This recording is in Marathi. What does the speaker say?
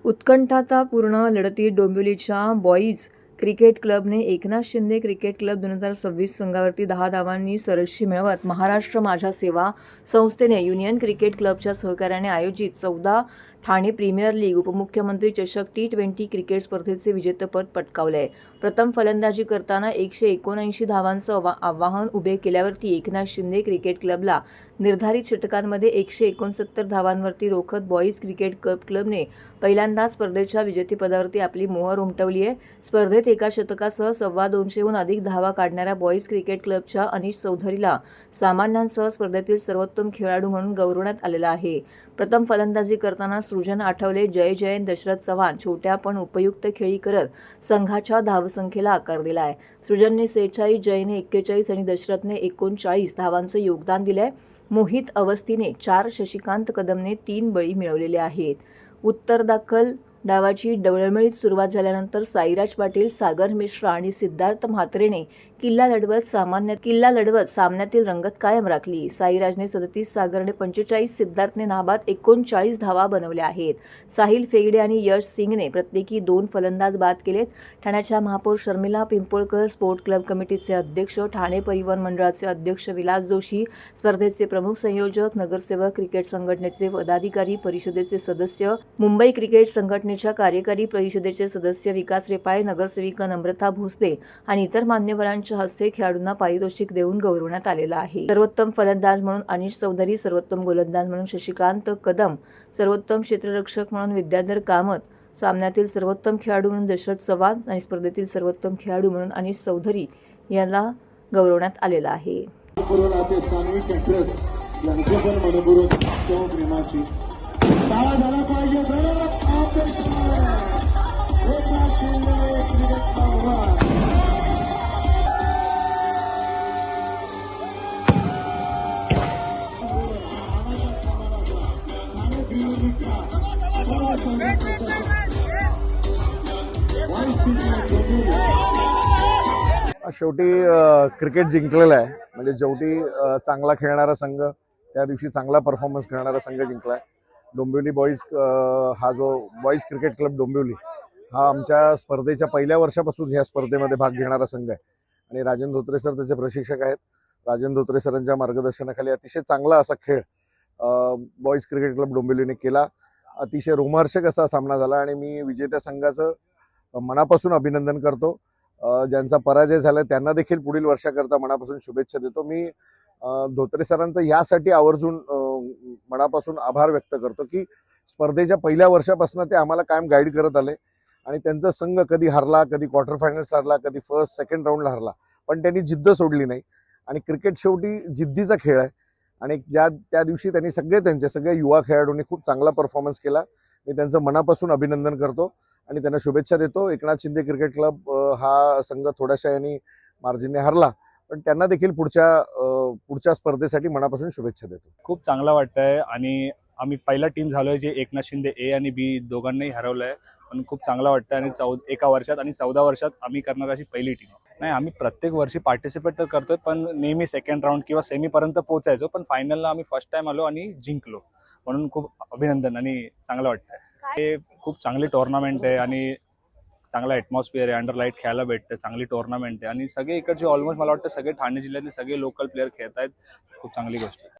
उत्कंठापूर्ण लढतीत डोंबिवलीच्या बॉईज क्रिकेट क्लबने एकनाथ शिंदे क्रिकेट क्लब 2026 संघावरती 10 धावांनी सरशी मिळवत महाराष्ट्र माझ्या सेवा संस्थेने युनियन क्रिकेट क्लबच्या सहकार्याने आयोजित 14 ठाणे प्रीमियर लीग उपमुख्यमंत्री चषक T20 क्रिकेट स्पर्धेचे विजेतेपद पटकावले. प्रथम फलंदाजी करताना 179 धावांचं आव्हान उभे केल्यावरती एकनाथ शिंदे क्रिकेट क्लबला निर्धारित षटकांमध्ये 169 धावांवरती रोखत बॉईज क्रिकेट क्लबने पहिल्यांदाच स्पर्धेच्या विजेतेपदावरती आपली मोहर उमटवली आहे. स्पर्धेत एका शतकासह 250हून अधिक धावा काढणाऱ्या बॉईज क्रिकेट क्लबच्या अनिश चौधरीला सामन्यांसह स्पर्धेतील सर्वोत्तम खेळाडू म्हणून गौरवण्यात आलेलं आहे. प्रथम फलंदाजी करताना सृजन आठवले, जय जयंत, दशरथ चव्हाण छोट्या पण उपयुक्त खेळी करत संघाच्या धावसंख्येला आकार दिला आहे. सृजनने 46, जयने 41 आणि दशरथने 39 धावांचं योगदान दिलंय. मोहित अवस्थीने 4, शशिकांत कदमने 3 बळी मिळवलेले आहेत. उत्तरदाखल डावाची डळमळीत सुरुवात झाल्यानंतर साईराज पाटील, सागर मिश्रा आणि सिद्धार्थ म्हात्रेने किल्ला लढवत सामन्यातील रंगत कायम राखली. साईराजने 37, सागरने 45, सिद्धार्थने नाबाद 39 धावा बनवल्या आहेत. साहिल फेगडे आणि यश सिंगने प्रत्येकी 2 फलंदाज बाद केलेत. ठाण्याच्या महापौर शर्मिला पिंपळकर, स्पोर्ट क्लब कमिटीचे अध्यक्ष, ठाणे परिवहन मंडळाचे अध्यक्ष विलास जोशी, स्पर्धेचे प्रमुख संयोजक, नगरसेवक, क्रिकेट संघटनेचे पदाधिकारी, परिषदेचे सदस्य, मुंबई क्रिकेट संघटनेच्या कार्यकारी परिषदेचे सदस्य विकास रेपाळे, नगरसेविका नम्रता भोसले आणि इतर मान्यवरांच्या हस्ते खेळाडूंना पारितोषिक देऊन गौरवण्यात आलेलं आहे. सर्वोत्तम फलंदाज म्हणून अनिश चौधरी, सर्वोत्तम गोलंदाज म्हणून शशिकांत कदम, सर्वोत्तम क्षेत्ररक्षक म्हणून विद्याधर कामत, सामन्यातील सर्वोत्तम खेळाडू म्हणून दशरथ चव्हाण आणि स्पर्धेतील सर्वोत्तम खेळाडू म्हणून अनिश चौधरी यांना गौरवण्यात आलेलं आहे. शेवटी क्रिकेट जिंकलेला आहे. म्हणजे शेवटी चांगला खेळणारा संघ, त्या दिवशी चांगला परफॉर्मन्स करणारा संघ जिंकलाय. डोंबिवली बॉईज हा जो बॉईज क्रिकेट क्लब डोंबिवली हा आमच्या स्पर्धेच्या पहिल्या वर्षापासून ह्या स्पर्धेमध्ये भाग घेणारा संघ आहे आणि राजन धोत्रे सर त्याचे प्रशिक्षक आहेत. राजन धोत्रे सरांच्या मार्गदर्शनाखाली अतिशय चांगला असा खेळ बॉईज क्रिकेट क्लब डोंबिवलीने केला. अतिशय रोमहर्षक असा सामना झाला आणि मी विजेत्या संघाचं मनापासून अभिनंदन करतो. ज्यांचा पराजय झाला त्यांना देखील पुढील वर्षाकरता मनापासून शुभेच्छा देतो. मी धोत्रे सरांचं यासाठी आवर्जून मनापासून आभार व्यक्त करतो की स्पर्धेच्या पहिल्या वर्षापासून ते आम्हाला कायम गाईड करत आले आणि त्यांचा संघ कधी हरला, कधी क्वार्टर फायनल्स हरला, कधी फर्स्ट सेकंड राऊंडला हरला, पण त्यांनी जिद्द सोडली नाही. आणि क्रिकेट शेवटी जिद्दीचा खेळ आहे आणि त्या दिवशी त्यांनी सगळ्या युवा खेळाडूंनी खूप चांगला परफॉर्मन्स केला. मी त्यांचं मनापासून अभिनंदन करतो आणि त्यांना शुभेच्छा देतो. एकनाथ शिंदे क्रिकेट क्लब हा संघ थोड्याशा यांनी मार्जिनने हरला, पण त्यांना देखील पुढच्या स्पर्धेसाठी मनापासून शुभेच्छा देतो. खूप चांगलं वाटतंय आणि आम्ही पहिला टीम झालोय जे एकनाथ शिंदे ए आणि बी दोघांनाही हरवलंय, पण खूप चांगलं वाटतं आणि एका वर्षात आणि 14 वर्षात आम्ही करणार अशी पहिली टीम नाही. आम्ही प्रत्येक वर्षी पार्टिसिपेट तर करतोय, पण नेहमी सेकंड राऊंड किंवा सेमीपर्यंत पोहोचायचो, पण फायनलला आम्ही फर्स्ट टाइम आलो आणि जिंकलो, म्हणून खूप अभिनंदन आणि चांगलं वाटतंय. हे खूप चांगली टुर्नामेंट आहे आणि चांगला ॲटमॉस्फिअर आहे, अंडर लाईट खेळायला भेटतं, चांगली टुर्नामेंट आहे आणि सगळे इकडचे ऑलमोस्ट मला वाटतं सगळे ठाणे जिल्ह्यातले सगळे लोकल प्लेयर खेळत आहेत. खूप चांगली गोष्ट आहे.